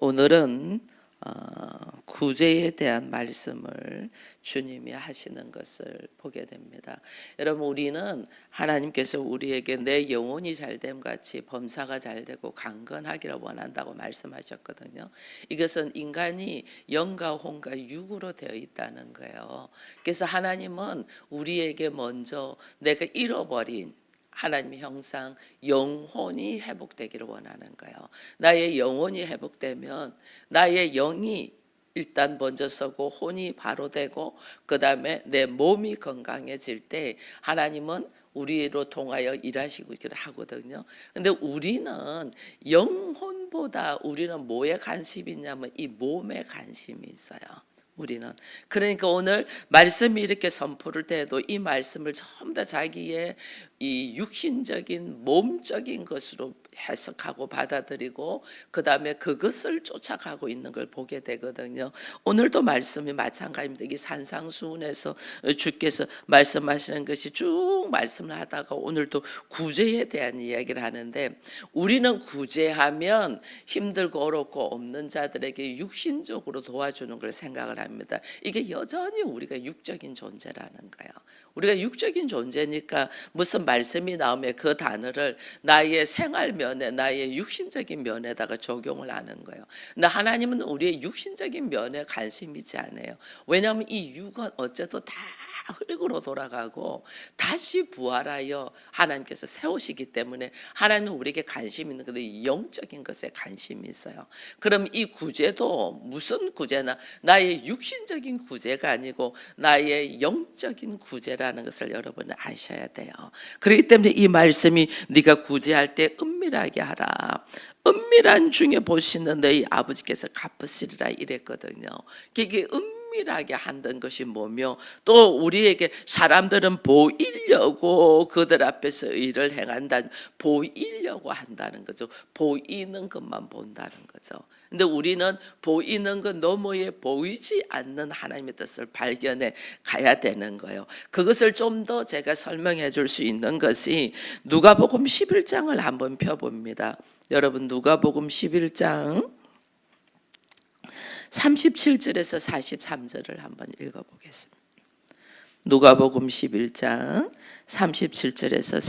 오늘은 구제에 대한 말씀을 주님이 하시는 것을 보게 됩니다. 여러분, 우리는 하나님께서 우리에게 내 영혼이 잘됨 같이 범사가 잘되고 강건하기를 원한다고 말씀하셨거든요. 이것은 인간이 영과 혼과 육으로 되어 있다는 거예요. 그래서 하나님은 우리에게 먼저 내가 잃어버린 하나님의 형상 영혼이 회복되기를 원하는 거예요. 나의 영혼이 회복되면 나의 영이 일단 먼저 서고 혼이 바로 되고 그 다음에 내 몸이 건강해질 때 하나님은 우리로 통하여 일하시고 하거든요. 근데 우리는 영혼보다 우리는 뭐에 관심이 있냐면 이 몸에 관심이 있어요. 우리는 그러니까 오늘 말씀이 이렇게 선포를 돼도 이 말씀을 전부 다 자기의 이 육신적인 몸적인 것으로 해석하고 받아들이고 그 다음에 그것을 쫓아가고 있는 걸 보게 되거든요. 오늘도 말씀이 마찬가지입니다. 이게 산상수훈에서 주께서 말씀하시는 것이 쭉 말씀을 하다가 오늘도 구제에 대한 이야기를 하는데, 우리는 구제하면 힘들고 어렵고 없는 자들에게 육신적으로 도와주는 걸 생각을 합니다. 이게 여전히 우리가 육적인 존재라는 거예요. 우리가 육적인 존재니까 무슨 말씀이 나오면 그 단어를 나의 생활 면에, 나의 육신적인 면에다가 적용을 하는 거예요. 근데 하나님은 우리의 육신적인 면에 관심이 있지 않아요. 왜냐하면 이 육은 어째도 다 흙으로 돌아가고 다시 부활하여 하나님께서 세우시기 때문에 하나님은 우리에게 관심 있는 그 영적인 것에 관심이 있어요. 그럼 이 구제도 무슨 구제나 나의 육신적인 구제가 아니고 나의 영적인 구제라는 것을 여러분은 아셔야 돼요. 그렇기 때문에 이 말씀이 네가 구제할 때 은밀하게 하라. 은밀한 중에 보시는 너희 아버지께서 갚으시리라 이랬거든요. 이게 은밀하게 한다는 것이 뭐며, 또 우리에게 사람들은 보이려고 그들 앞에서 일을 행한다, 보이려고 한다는 거죠. 보이는 것만 본다는 거죠. 근데 우리는 보이는 것 너머에 보이지 않는 하나님의 뜻을 발견해 가야 되는 거예요. 그것을 좀 더 제가 설명해 줄 수 있는 것이 누가복음 11장을 한번 펴봅니다. 여러분, 누가복음 11장 37절에서 43절을 한번 읽어보겠습니다. 누가복음 11장 37절에서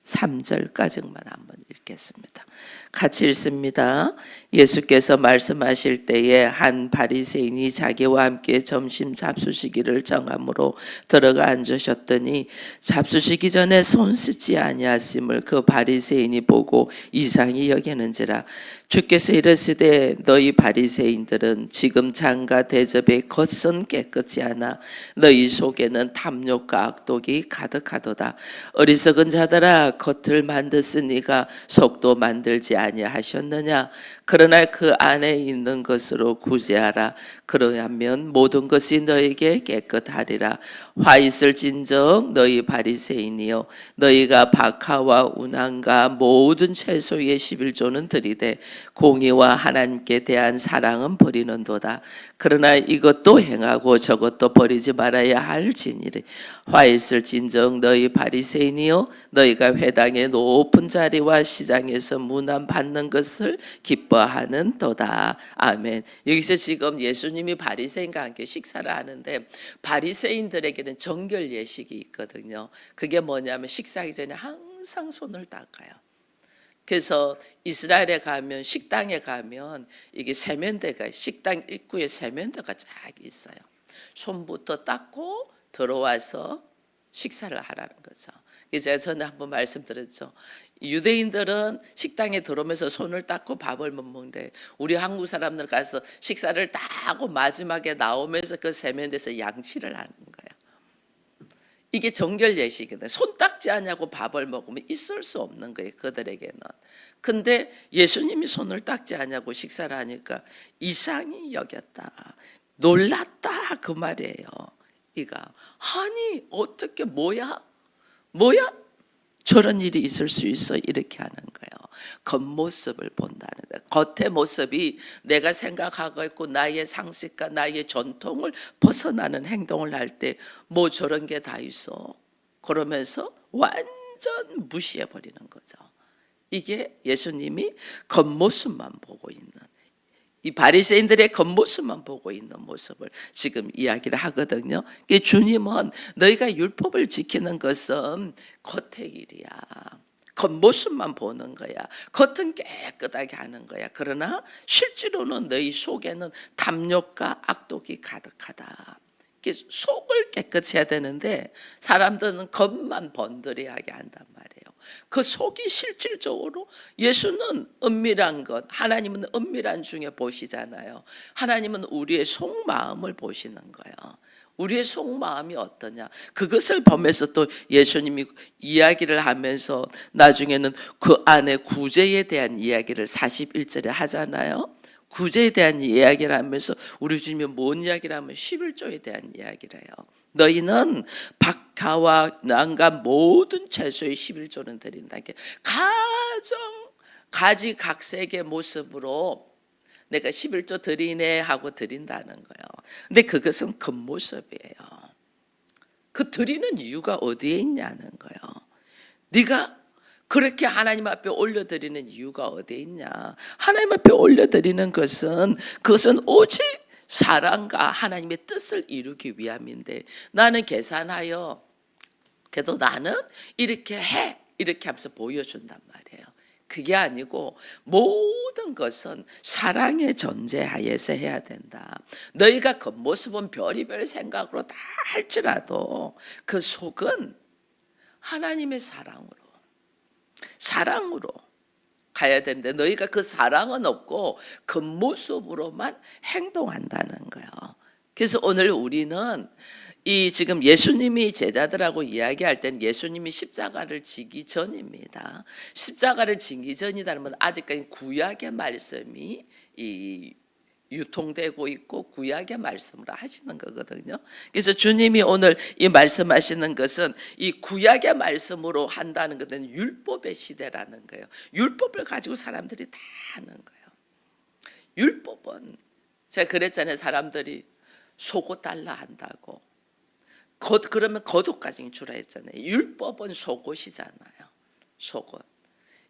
43절까지만 한번 읽겠습니다. 같이 읽습니다. 예수께서 말씀하실 때에 한 바리새인이 자기와 함께 점심 잡수시기를 정함으로 들어가 앉으셨더니 잡수시기 전에 손 씻지 아니하심을 그 바리새인이 보고 이상히 여기는지라. 주께서 이르시되 너희 바리새인들은 지금 장과 대접의 겉은 깨끗이 하나 너희 속에는 탐욕과 악독이 가득하도다. 어리석은 자들아, 겉을 만드으니가 속도 만들지 아니하셨느냐. 그러나 그 안에 있는 것으로 구제하라. 그러하면 모든 것이 너에게 깨끗하리라. 화 있을 진정 너희 바리새인이여, 너희가 박하와 운항과 모든 채소의 11조는 들이되 공의와 하나님께 대한 사랑은 버리는도다. 그러나 이것도 행하고 저것도 버리지 말아야 할지니라. 화 있을 진정 너희 바리새인이여, 너희가 회당의 높은 자리와 시장에서 문안 받는 것을 기뻐하는 도다. 아멘. 여기서 지금 예수님이 바리새인과 함께 식사를 하는데, 바리새인들에게는 정결 예식이 있거든요. 그게 뭐냐면 식사하기 전에 항상 손을 닦아요. 그래서 이스라엘에 가면, 식당에 가면 이게 세면대가, 식당 입구에 세면대가 쫙 있어요. 손부터 닦고 들어와서 식사를 하라는 거죠. 제가 전에 한번 말씀드렸죠. 유대인들은 식당에 들어오면서 손을 닦고 밥을 못 먹는데, 우리 한국 사람들 가서 식사를 다 하고 마지막에 나오면서 그 세면대에서 양치를 하는 거예요. 이게 정결 예식인데, 손 닦지 않냐고 밥을 먹으면 있을 수 없는 거예요, 그들에게는. 근데 예수님이 손을 닦지 않냐고 식사를 하니까 이상히 여겼다, 놀랐다, 그 말이에요. 이가 아니 어떻게 뭐야 저런 일이 있을 수 있어, 이렇게 하는 거예요. 겉모습을 본다는 거예요. 겉의 모습이 내가 생각하고 있고 나의 상식과 나의 전통을 벗어나는 행동을 할 때 뭐 저런 게 다 있어, 그러면서 완전 무시해 버리는 거죠. 이게 예수님이 겉모습만 보고 있는, 이 바리새인들의 겉모습만 보고 있는 모습을 지금 이야기를 하거든요. 주님은 너희가 율법을 지키는 것은 겉의 일이야. 겉모습만 보는 거야. 겉은 깨끗하게 하는 거야. 그러나 실제로는 너희 속에는 탐욕과 악독이 가득하다. 속을 깨끗이 해야 되는데 사람들은 겉만 번들이하게 한단 말이에요. 그 속이 실질적으로 예수는 은밀한 것, 하나님은 은밀한 중에 보시잖아요. 하나님은 우리의 속마음을 보시는 거예요. 우리의 속마음이 어떠냐, 그것을 보면서 또 예수님이 이야기를 하면서 나중에는 그 안에 구제에 대한 이야기를 41절에 하잖아요. 구제에 대한 이야기를 하면서 우리 주님이 뭔 이야기를 하면 11조에 대한 이야기를 해요. 너희는 박하와 난과 모든 채소의 11조는 드린다. 가정 가지각색의 모습으로 내가 11조 드리네 하고 드린다는 거예요. 근데 그것은 겉모습이에요. 그 드리는 이유가 어디에 있냐는 거예요. 네가 그렇게 하나님 앞에 올려드리는 이유가 어디에 있냐. 하나님 앞에 올려드리는 것은 그것은 오직 사랑과 하나님의 뜻을 이루기 위함인데, 나는 계산하여 그래도 나는 이렇게 해, 이렇게 하면서 보여준단 말이에요. 그게 아니고 모든 것은 사랑의 전제하에서 해야 된다. 너희가 겉모습은 별의별 생각으로 다 할지라도 그 속은 하나님의 사랑으로 가야 되는데, 너희가 그 사랑은 없고 겉모습으로만 행동한다는 거예요. 그래서 오늘 우리는 이 지금 예수님이 제자들하고 이야기할 때는 예수님이 십자가를 지기 전입니다. 십자가를 지기 전이라는 건 아직까지 구약의 말씀이 유통되고 있고 구약의 말씀으로 하시는 거거든요. 그래서 주님이 오늘 이 말씀하시는 것은 이 구약의 말씀으로 한다는 것은 율법의 시대라는 거예요. 율법을 가지고 사람들이 다 하는 거예요. 율법은 제가 그랬잖아요. 사람들이 속옷 달라 한다고. 그러면 겉옷까지 주라 했잖아요. 율법은 속옷이잖아요. 속옷.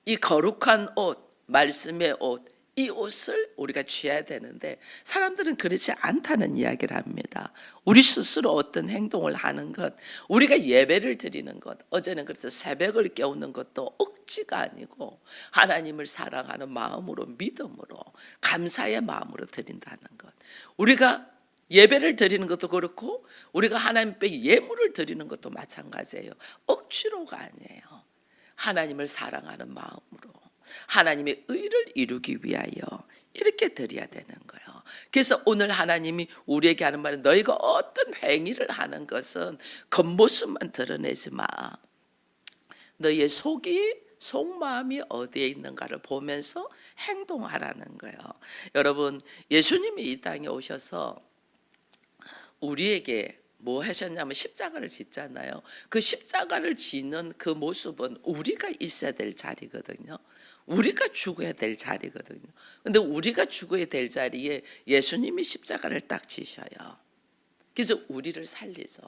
이 거룩한 옷, 말씀의 옷, 이 옷을 우리가 취해야 되는데 사람들은 그렇지 않다는 이야기를 합니다. 우리 스스로 어떤 행동을 하는 것, 우리가 예배를 드리는 것, 어제는 그래서 새벽을 깨우는 것도 억지가 아니고 하나님을 사랑하는 마음으로, 믿음으로, 감사의 마음으로 드린다는 것. 우리가 예배를 드리는 것도 그렇고 우리가 하나님 앞에 예물을 드리는 것도 마찬가지예요. 억지로가 아니에요. 하나님을 사랑하는 마음으로, 하나님의 의를 이루기 위하여 이렇게 드려야 되는 거예요. 그래서 오늘 하나님이 우리에게 하는 말은 너희가 어떤 행위를 하는 것은 겉모습만 드러내지 마. 너희의 속마음이 어디에 있는가를 보면서 행동하라는 거예요. 여러분, 예수님이 이 땅에 오셔서 우리에게 뭐 하셨냐면 십자가를 짓잖아요. 그 십자가를 지는 그 모습은 우리가 있어야 될 자리거든요. 우리가 죽어야 될 자리거든요. 근데 우리가 죽어야 될 자리에 예수님이 십자가를 딱 지셔요. 그래서 우리를 살리죠.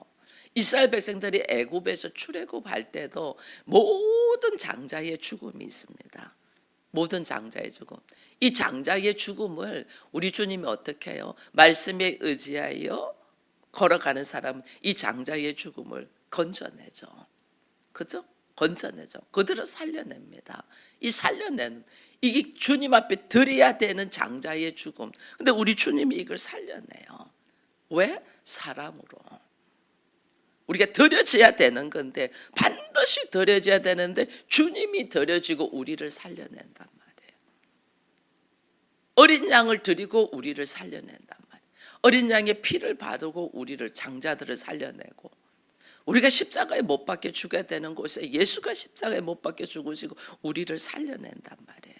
이스라엘 백성들이 애굽에서 출애굽할 때도 모든 장자의 죽음이 있습니다. 모든 장자의 죽음. 이 장자의 죽음을 우리 주님이 어떻게 해요? 말씀에 의지하여 걸어가는 사람은 이 장자의 죽음을 건져내죠. 그죠? 건져내죠. 그들을 살려냅니다. 이 살려내는, 이게 주님 앞에 드려야 되는 장자의 죽음. 근데 우리 주님이 이걸 살려내요. 왜? 사랑으로. 우리가 드려져야 되는 건데, 반드시 드려져야 되는데 주님이 드려지고 우리를 살려낸단 말이에요. 어린 양을 드리고 우리를 살려낸단 말이에요. 어린 양의 피를 바르고 우리를, 장자들을 살려내고, 우리가 십자가에 못 박혀 죽어야 되는 곳에 예수가 십자가에 못 박혀 죽으시고 우리를 살려낸단 말이에요.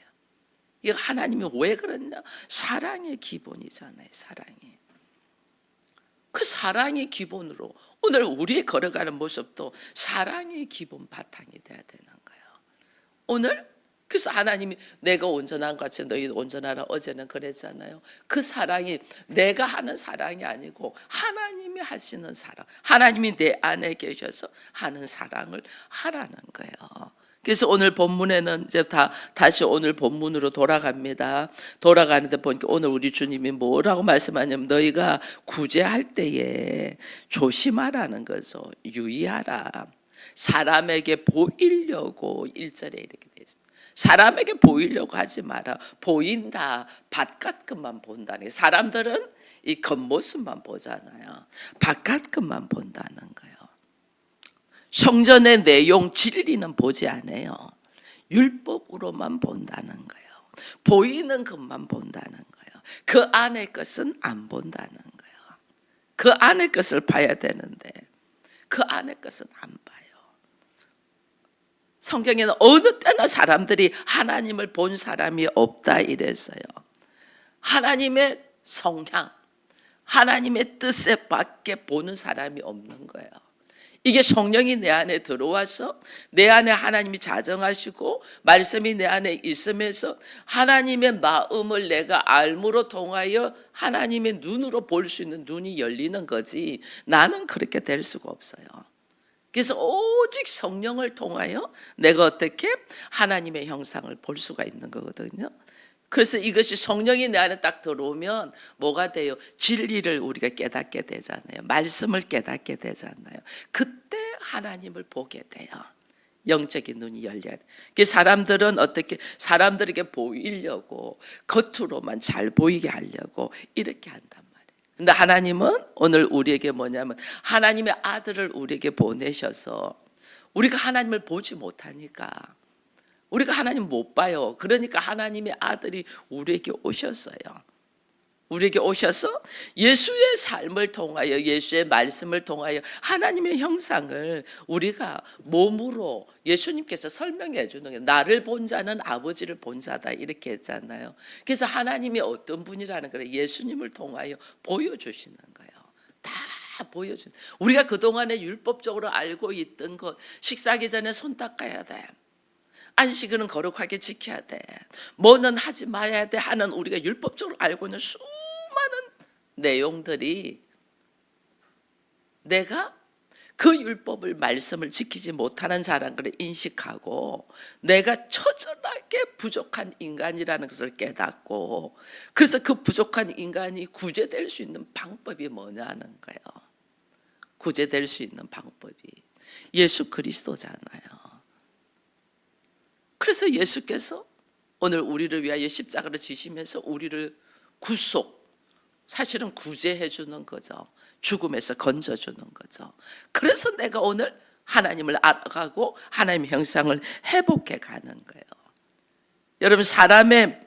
이거 하나님이 왜 그랬냐? 사랑의 기본이잖아요. 사랑이. 그 사랑의 기본으로 오늘 우리의 걸어가는 모습도 사랑의 기본 바탕이 돼야 되는 거예요. 오늘 그래서 하나님이 내가 온전한 것 같이 너희도 온전하라, 어제는 그랬잖아요. 그 사랑이 내가 하는 사랑이 아니고 하나님이 하시는 사랑, 하나님이 내 안에 계셔서 하는 사랑을 하라는 거예요. 그래서 오늘 본문에는 이제 다시 오늘 본문으로 돌아갑니다. 돌아가는데 보니까 오늘 우리 주님이 뭐라고 말씀하냐면 너희가 구제할 때에 조심하라는 거죠. 유의하라. 사람에게 보이려고 1절에 이렇게 되어 있습니다. 사람에게 보이려고 하지 마라. 보인다. 바깥 것만 본다는. 사람들은 이 겉모습만 보잖아요. 바깥 것만 본다는 거예요. 성전의 내용 진리는 보지 않아요. 율법으로만 본다는 거예요. 보이는 것만 본다는 거예요. 그 안의 것은 안 본다는 거예요. 그 안의 것을 봐야 되는데 그 안의 것은 안 봐요. 성경에는 어느 때나 사람들이 하나님을 본 사람이 없다 이랬어요. 하나님의 성향, 하나님의 뜻에 밖에 보는 사람이 없는 거예요. 이게 성령이 내 안에 들어와서 내 안에 하나님이 자정하시고 말씀이 내 안에 있으면서 하나님의 마음을 내가 알므로 통하여 하나님의 눈으로 볼 수 있는 눈이 열리는 거지 나는 그렇게 될 수가 없어요. 그래서 오직 성령을 통하여 내가 어떻게 하나님의 형상을 볼 수가 있는 거거든요. 그래서 이것이 성령이 내 안에 딱 들어오면 뭐가 돼요? 진리를 우리가 깨닫게 되잖아요. 말씀을 깨닫게 되잖아요. 그때 하나님을 보게 돼요. 영적인 눈이 열려야 돼요. 사람들은 어떻게 사람들에게 보이려고 겉으로만 잘 보이게 하려고 이렇게 한단 말이에요. 근데 하나님은 오늘 우리에게 뭐냐면 하나님의 아들을 우리에게 보내셔서 우리가 하나님을 보지 못하니까 우리가 하나님 못 봐요. 그러니까 하나님의 아들이 우리에게 오셨어요. 우리에게 오셔서 예수의 삶을 통하여 예수의 말씀을 통하여 하나님의 형상을 우리가 몸으로 예수님께서 설명해 주는 게 나를 본 자는 아버지를 본 자다 이렇게 했잖아요. 그래서 하나님이 어떤 분이라는 걸 예수님을 통하여 보여주시는 거예요. 다 보여주는. 우리가 그동안에 율법적으로 알고 있던 것 식사하기 전에 손 닦아야 돼. 안식일은 거룩하게 지켜야 돼. 뭐는 하지 말아야 돼 하는 우리가 율법적으로 알고 있는 수많은 내용들이 내가 그 율법을 말씀을 지키지 못하는 자라는 걸 인식하고 내가 처절하게 부족한 인간이라는 것을 깨닫고 그래서 그 부족한 인간이 구제될 수 있는 방법이 뭐냐는 거예요. 구제될 수 있는 방법이 예수 그리스도잖아요. 그래서 예수께서 오늘 우리를 위하여 십자가를 지시면서 우리를 구속, 사실은 구제해 주는 거죠. 죽음에서 건져주는 거죠. 그래서 내가 오늘 하나님을 알아가고 하나님의 형상을 회복해 가는 거예요. 여러분 사람의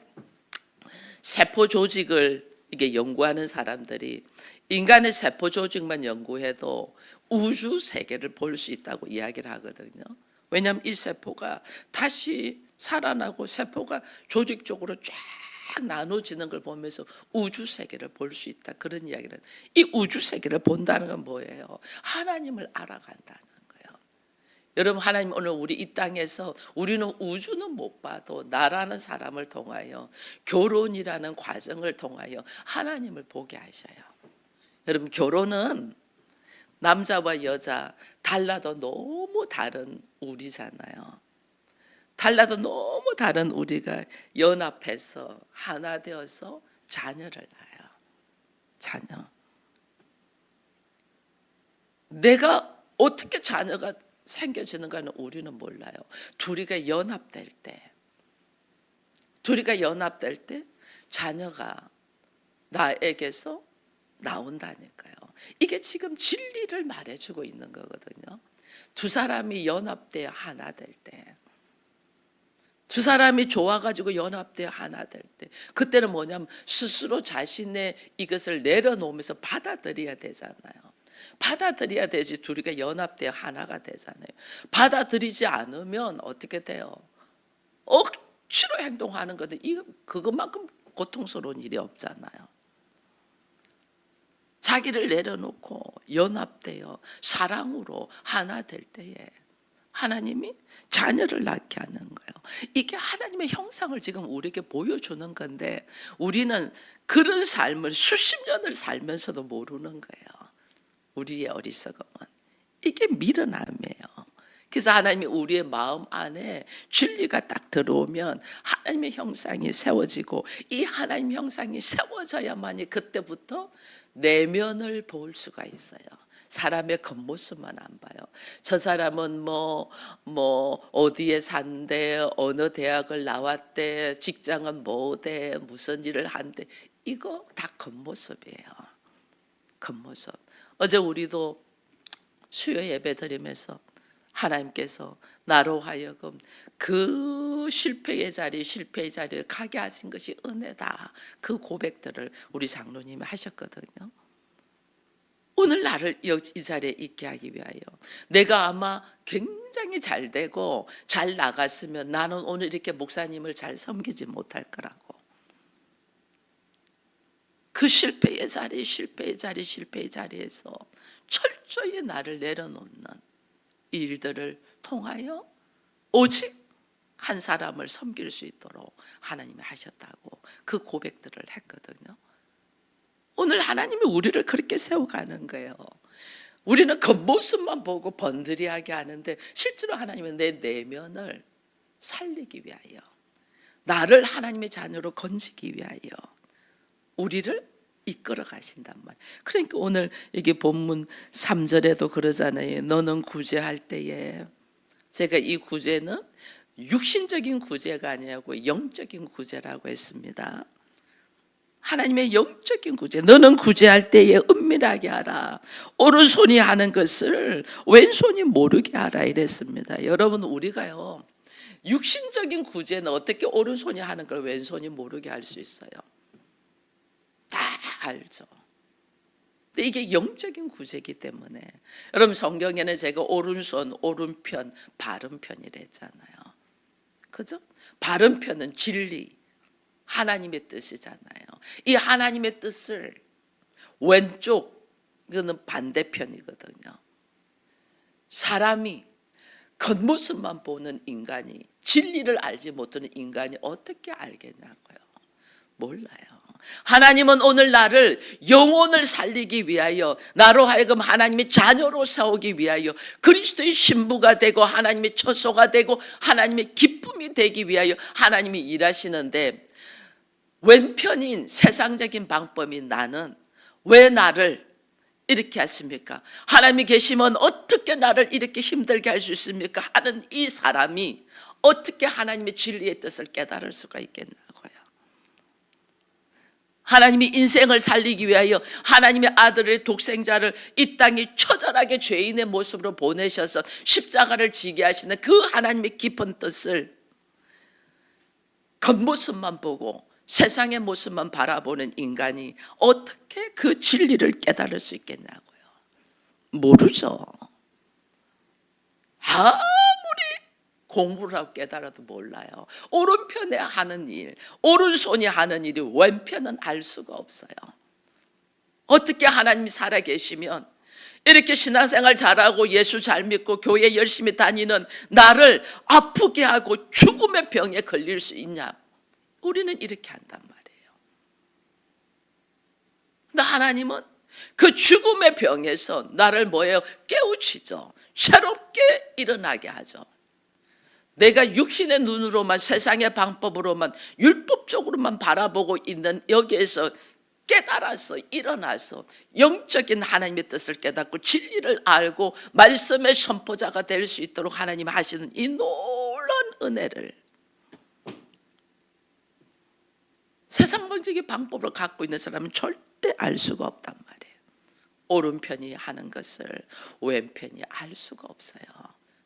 세포 조직을 이게 연구하는 사람들이 인간의 세포 조직만 연구해도 우주 세계를 볼 수 있다고 이야기를 하거든요. 왜냐하면 이 세포가 다시 살아나고 세포가 조직적으로 쫙 나눠지는 걸 보면서 우주 세계를 볼 수 있다. 그런 이야기를. 이 우주 세계를 본다는 건 뭐예요? 하나님을 알아간다는 거예요. 여러분 하나님 오늘 우리 이 땅에서 우리는 우주는 못 봐도 나라는 사람을 통하여 결혼이라는 과정을 통하여 하나님을 보게 하셔요. 여러분 결혼은 남자와 여자 달라도 너무 다른 우리잖아요. 달라도 너무 다른 우리가 연합해서 하나 되어서 자녀를 낳아요. 자녀. 내가 어떻게 자녀가 생겨지는가는 우리는 몰라요. 둘이가 연합될 때 자녀가 나에게서 나온다니까요. 이게 지금 진리를 말해주고 있는 거거든요. 두 사람이 연합되어 하나 될 때, 두 사람이 좋아가지고 연합되어 하나 될 때, 그때는 뭐냐면 스스로 자신의 이것을 내려놓으면서 받아들여야 되잖아요. 받아들여야 되지 둘이가 연합되어 하나가 되잖아요. 받아들이지 않으면 어떻게 돼요? 억지로 행동하는 건데 그것만큼 고통스러운 일이 없잖아요. 자기를 내려놓고 연합되어 사랑으로 하나 될 때에 하나님이 자녀를 낳게 하는 거예요. 이게 하나님의 형상을 지금 우리에게 보여주는 건데 우리는 그런 삶을 수십 년을 살면서도 모르는 거예요. 우리의 어리석음은. 이게 미련함이에요. 그래서 하나님이 우리의 마음 안에 진리가 딱 들어오면 하나님의 형상이 세워지고, 이 하나님 형상이 세워져야만이 그때부터 내면을 볼 수가 있어요. 사람의 겉모습만 안 봐요. 저 사람은 뭐 어디에 산대, 어느 대학을 나왔대, 직장은 뭐대, 무슨 일을 한대, 이거 다 겉모습이에요. 겉모습. 어제 우리도 수요 예배 드리면서 하나님께서 나로 하여금 그 실패의 자리에 가게 하신 것이 은혜다, 그 고백들을 우리 장로님이 하셨거든요. 오늘 나를 이 자리에 있게 하기 위하여, 내가 아마 굉장히 잘 되고 잘 나갔으면 나는 오늘 이렇게 목사님을 잘 섬기지 못할 거라고, 그 실패의 자리에서 철저히 나를 내려놓는 일들을 통하여 오직 한 사람을 섬길 수 있도록 하나님이 하셨다고 그 고백들을 했거든요. 오늘 하나님이 우리를 그렇게 세워가는 거예요. 우리는 겉모습만 보고 번들이하게 하는데, 실제로 하나님은 내 내면을 살리기 위하여, 나를 하나님의 자녀로 건지기 위하여 우리를 이끌어 가신단 말이에요. 그러니까 오늘 이게 본문 3절에도 그러잖아요. 너는 구제할 때에, 제가 이 구제는 육신적인 구제가 아니고 영적인 구제라고 했습니다. 하나님의 영적인 구제, 너는 구제할 때에 은밀하게 하라. 오른손이 하는 것을 왼손이 모르게 하라 이랬습니다. 여러분, 우리가요, 육신적인 구제는 어떻게 오른손이 하는 걸 왼손이 모르게 할 수 있어요? 다 알죠. 근데 이게 영적인 구제이기 때문에, 여러분 성경에는 제가 오른손, 오른편, 바른편이랬잖아요. 그죠? 바른편은 진리, 하나님의 뜻이잖아요. 이 하나님의 뜻을 왼쪽, 이거는 반대편이거든요. 사람이 겉모습만 보는 인간이, 진리를 알지 못하는 인간이 어떻게 알겠냐고요. 몰라요. 하나님은 오늘 나를 영혼을 살리기 위하여, 나로 하여금 하나님의 자녀로 세우기 위하여, 그리스도의 신부가 되고 하나님의 처소가 되고 하나님의 기쁨이 되기 위하여 하나님이 일하시는데, 왼편인 세상적인 방법인 나는 왜 나를 이렇게 했습니까? 하나님이 계시면 어떻게 나를 이렇게 힘들게 할 수 있습니까? 하는 이 사람이 어떻게 하나님의 진리의 뜻을 깨달을 수가 있겠냐고요. 하나님이 인생을 살리기 위하여 하나님의 아들의 독생자를 이 땅에 처절하게 죄인의 모습으로 보내셔서 십자가를 지게 하시는 그 하나님의 깊은 뜻을 겉모습만 보고 세상의 모습만 바라보는 인간이 어떻게 그 진리를 깨달을 수 있겠냐고요. 모르죠. 아무리 공부를 하고 깨달아도 몰라요. 오른편에 하는 일, 오른손이 하는 일이 왼편은 알 수가 없어요. 어떻게 하나님이 살아계시면 이렇게 신앙생활 잘하고 예수 잘 믿고 교회 열심히 다니는 나를 아프게 하고 죽음의 병에 걸릴 수 있냐? 우리는 이렇게 한단 말이에요. 근데 하나님은 그 죽음의 병에서 나를 뭐예요? 깨우치죠. 새롭게 일어나게 하죠. 내가 육신의 눈으로만, 세상의 방법으로만, 율법적으로만 바라보고 있는 여기에서 깨달아서 일어나서 영적인 하나님의 뜻을 깨닫고 진리를 알고 말씀의 선포자가 될 수 있도록 하나님 하시는 이 놀라운 은혜를 세상적인 방법으로 갖고 있는 사람은 절대 알 수가 없단 말이에요. 오른편이 하는 것을 왼편이 알 수가 없어요.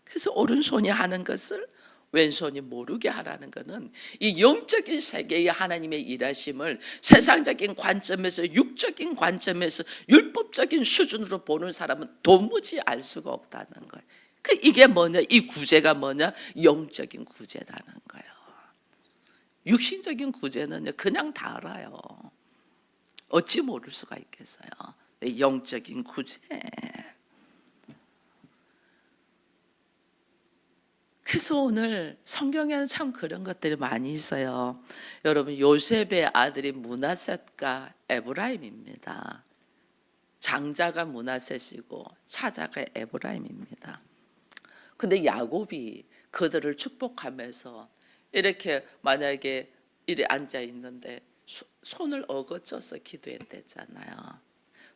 그래서 오른손이 하는 것을 왼손이 모르게 하라는 것은 이 영적인 세계의 하나님의 일하심을 세상적인 관점에서, 육적인 관점에서, 율법적인 수준으로 보는 사람은 도무지 알 수가 없다는 거예요. 이게 뭐냐? 이 구제가 뭐냐? 영적인 구제라는 거예요. 육신적인 구제는 그냥 다 알아요. 어찌 모를 수가 있겠어요? 영적인 구제. 그래서 오늘 성경에는 참 그런 것들이 많이 있어요. 여러분, 요셉의 아들이 므낫셋과 에브라임입니다. 장자가 므낫셋이고 차자가 에브라임입니다. 근데 야곱이 그들을 축복하면서 이렇게 만약에 이리 앉아 있는데 손을 어거쳐서 기도했댔잖아요.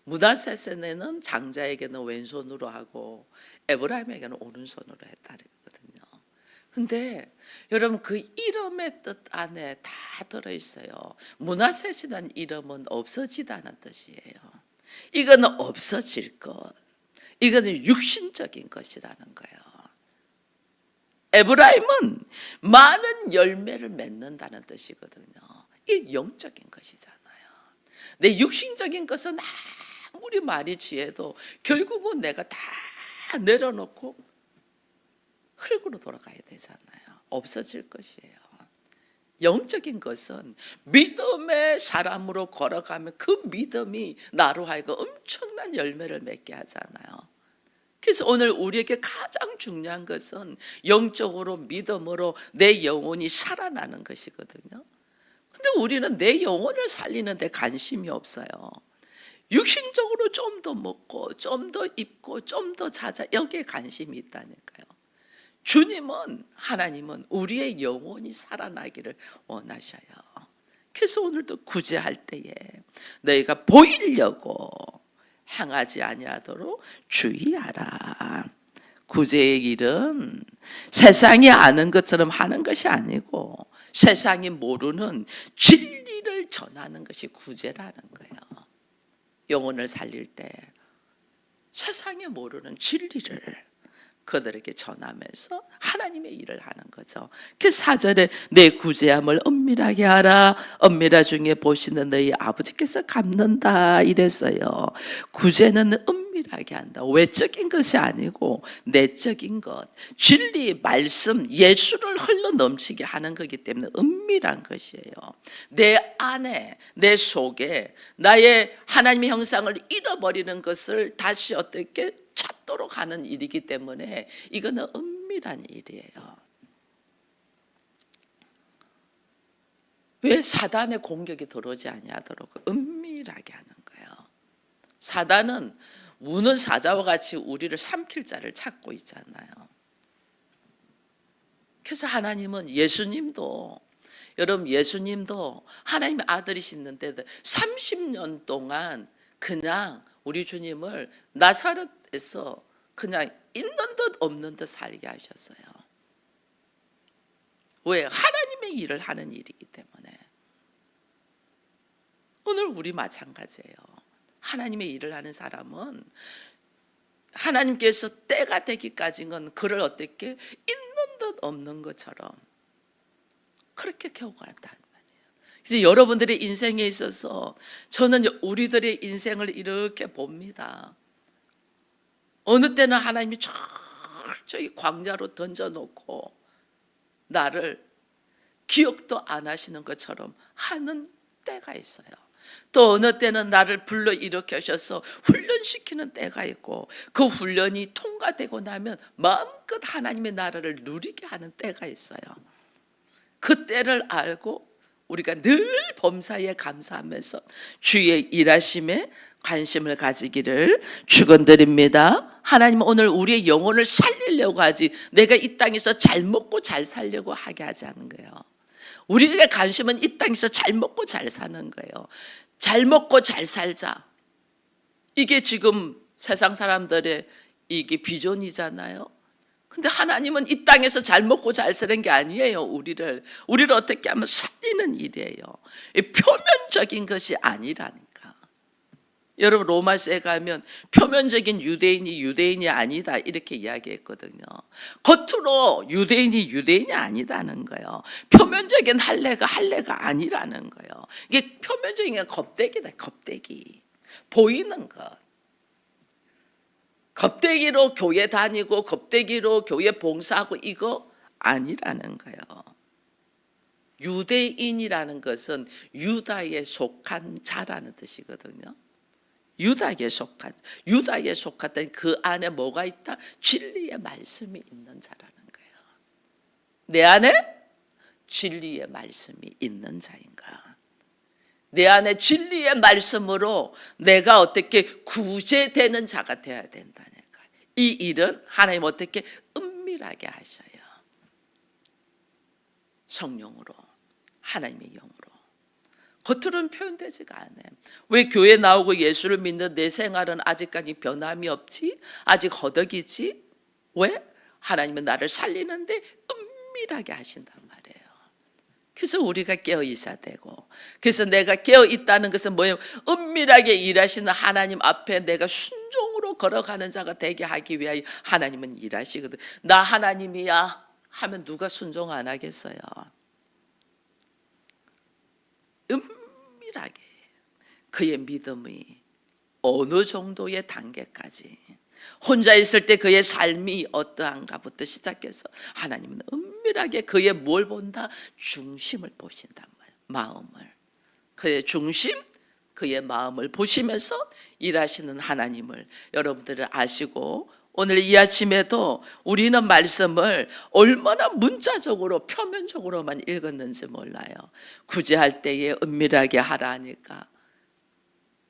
므낫세는 장자에게는 왼손으로 하고 에브라임에게는 오른손으로 했다거든요. 근데 여러분 그 이름의 뜻 안에 다 들어있어요. 므낫세라는 이름은 없어지다는 뜻이에요. 이거는 없어질 것, 이거는 육신적인 것이라는 거예요. 에브라임은 많은 열매를 맺는다는 뜻이거든요. 이 영적인 것이잖아요. 내 육신적인 것은 아무리 말이 지혜도 결국은 내가 다 내려놓고 흙으로 돌아가야 되잖아요. 없어질 것이에요. 영적인 것은 믿음의 사람으로 걸어가면 그 믿음이 나로 하여금 엄청난 열매를 맺게 하잖아요. 그래서 오늘 우리에게 가장 중요한 것은 영적으로 믿음으로 내 영혼이 살아나는 것이거든요. 근데 우리는 내 영혼을 살리는 데 관심이 없어요. 육신적으로 좀 더 먹고 좀 더 입고 좀 더 자자, 여기에 관심이 있다니까요. 주님은, 하나님은 우리의 영혼이 살아나기를 원하셔요. 그래서 오늘도 구제할 때에 너희가 보이려고 행하지 아니하도록 주의하라. 구제의 일은 세상이 아는 것처럼 하는 것이 아니고 세상이 모르는 진리를 전하는 것이 구제라는 거예요. 영혼을 살릴 때 세상이 모르는 진리를 그들에게 전하면서 하나님의 일을 하는 거죠. 그 4절에 내 구제함을 은밀하게 하라. 은밀하 중에 보시는 너희 아버지께서 갚는다 이랬어요. 구제는 은밀하게 한다. 외적인 것이 아니고 내적인 것, 진리, 말씀, 예수를 흘러 넘치게 하는 거기 때문에 은밀한 것이에요. 내 안에, 내 속에 나의 하나님의 형상을 잃어버리는 것을 다시 어떻게 찾도록 하는 일이기 때문에 이거는 은밀한 일이에요. 왜 사단의 공격이 들어오지 아니하도록 은밀하게 하는 거예요. 사단은 우는 사자와 같이 우리를 삼킬 자를 찾고 있잖아요. 그래서 하나님은 예수님도, 여러분 예수님도 하나님의 아들이시는데 30년 동안 그냥 우리 주님을 나사렛에서 그냥 있는 듯 없는 듯 살게 하셨어요. 왜? 하나님의 일을 하는 일이기 때문에. 오늘 우리 마찬가지예요. 하나님의 일을 하는 사람은 하나님께서 때가 되기까지는 그를 어떻게 있는 듯 없는 것처럼 그렇게 겨우간다는 말이에요. 그래서 여러분들의 인생에 있어서 저는 우리들의 인생을 이렇게 봅니다. 어느 때는 하나님이 철저히 광야로 던져놓고 나를 기억도 안 하시는 것처럼 하는 때가 있어요. 또 어느 때는 나를 불러 일으켜셔서 훈련시키는 때가 있고 그 훈련이 통과되고 나면 마음껏 하나님의 나라를 누리게 하는 때가 있어요. 그 때를 알고 우리가 늘 범사에 감사하면서 주의 일하심에 관심을 가지기를 축원드립니다. 하나님은 오늘 우리의 영혼을 살리려고 하지 내가 이 땅에서 잘 먹고 잘 살려고 하게 하지 않은 거예요. 우리의 관심은 이 땅에서 잘 먹고 잘 사는 거예요. 잘 먹고 잘 살자. 이게 지금 세상 사람들의 이게 비전이잖아요. 근데 하나님은 이 땅에서 잘 먹고 잘 사는 게 아니에요. 우리를 어떻게 하면 살리는 일이에요. 표면적인 것이 아니라니까. 여러분 로마서에 가면 표면적인 유대인이 아니다 이렇게 이야기했거든요. 겉으로 유대인이 아니다는 거예요. 표면적인 할례가 아니라는 거예요. 이게 표면적인 게 껍데기다. 껍데기 보이는 것. 껍데기로 교회 다니고 껍데기로 교회 봉사하고 이거 아니라는 거예요. 유대인이라는 것은 유다에 속한 자라는 뜻이거든요. 유다에 속했던 그 안에 뭐가 있다? 진리의 말씀이 있는 자라는 거예요. 내 안에 진리의 말씀이 있는 자인가? 내 안에 진리의 말씀으로 내가 어떻게 구제되는 자가 되어야 된다니까. 이 일은 하나님 어떻게 은밀하게 하셔요. 성령으로, 하나님의 영으로. 겉으로는 표현되지가 않아요. 왜 교회 나오고 예수를 믿는 내 생활은 아직까지 변함이 없지? 아직 허덕이지? 왜? 하나님은 나를 살리는데 은밀하게 하신단 말이에요. 그래서 우리가 깨어 있어야 되고, 그래서 내가 깨어 있다는 것은 뭐예요? 은밀하게 일하시는 하나님 앞에 내가 순종으로 걸어가는 자가 되게 하기 위하여 하나님은 일하시거든. 나 하나님이야 하면 누가 순종 안 하겠어요? 은밀하게 그의 믿음이 어느 정도의 단계까지, 혼자 있을 때 그의 삶이 어떠한가부터 시작해서 하나님은 은밀하게 그의 뭘 본다? 중심을 보신단 말이에요. 마음을. 그의 중심, 그의 마음을 보시면서 일하시는 하나님을 여러분들을 아시고, 오늘 이 아침에도 우리는 말씀을 얼마나 문자적으로 표면적으로만 읽었는지 몰라요. 구제할 때에 은밀하게 하라 하니까.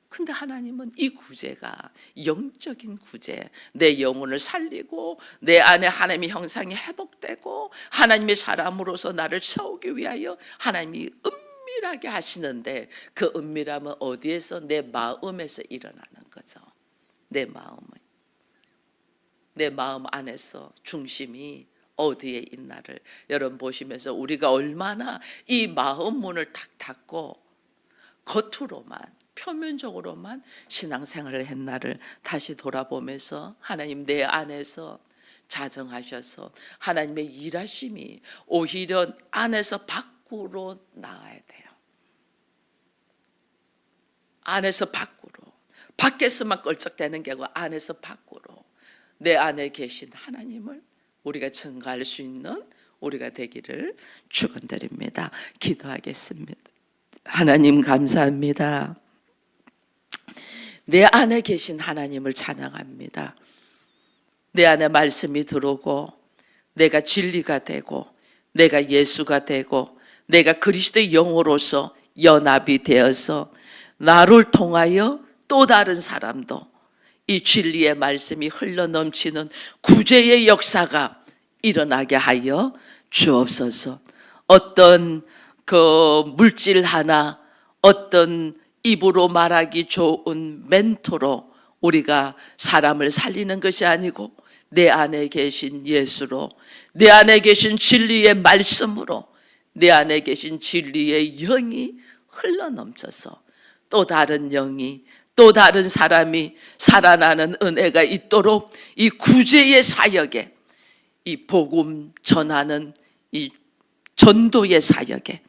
근데 하나님은 이 구제가 영적인 구제, 내 영혼을 살리고 내 안에 하나님의 형상이 회복되고 하나님의 사람으로서 나를 세우기 위하여 하나님이 은밀하게 하시는데, 그 은밀함은 어디에서? 내 마음에서 일어나는 거죠. 내 마음 안에서 중심이 어디에 있나를 여러분 보시면서 우리가 얼마나 이 마음 문을 탁 닫고 겉으로만, 표면적으로만 신앙생활을 했나를 다시 돌아보면서 하나님 내 안에서 자정하셔서 하나님의 일하심이 오히려 안에서 밖으로 나가야 돼요. 안에서 밖으로. 밖에서만 껄쩍대는 게 아니고 안에서 밖으로 내 안에 계신 하나님을 우리가 증거할 수 있는 우리가 되기를 축원드립니다. 기도하겠습니다. 하나님 감사합니다. 내 안에 계신 하나님을 찬양합니다. 내 안에 말씀이 들어오고 내가 진리가 되고 내가 예수가 되고 내가 그리스도의 영으로서 연합이 되어서 나를 통하여 또 다른 사람도 이 진리의 말씀이 흘러넘치는 구제의 역사가 일어나게 하여 주옵소서. 어떤 그 물질 하나, 어떤 입으로 말하기 좋은 멘토로 우리가 사람을 살리는 것이 아니고 내 안에 계신 예수로, 내 안에 계신 진리의 말씀으로, 내 안에 계신 진리의 영이 흘러넘쳐서 또 다른 영이, 또 다른 사람이 살아나는 은혜가 있도록 이 구제의 사역에, 이 복음 전하는 이 전도의 사역에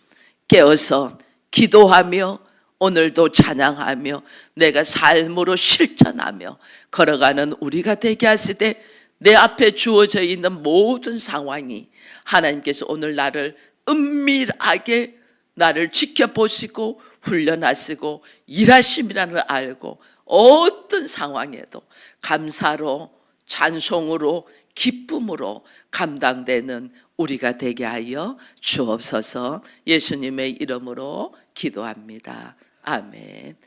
깨어서 기도하며 오늘도 찬양하며 내가 삶으로 실천하며 걸어가는 우리가 되게 하시되, 내 앞에 주어져 있는 모든 상황이 하나님께서 오늘 나를 은밀하게 나를 지켜보시고 훈련하시고 일하심이라는 걸 알고 어떤 상황에도 감사로, 찬송으로, 기쁨으로 감당되는 우리가 되게 하여 주옵소서. 예수님의 이름으로 기도합니다. 아멘.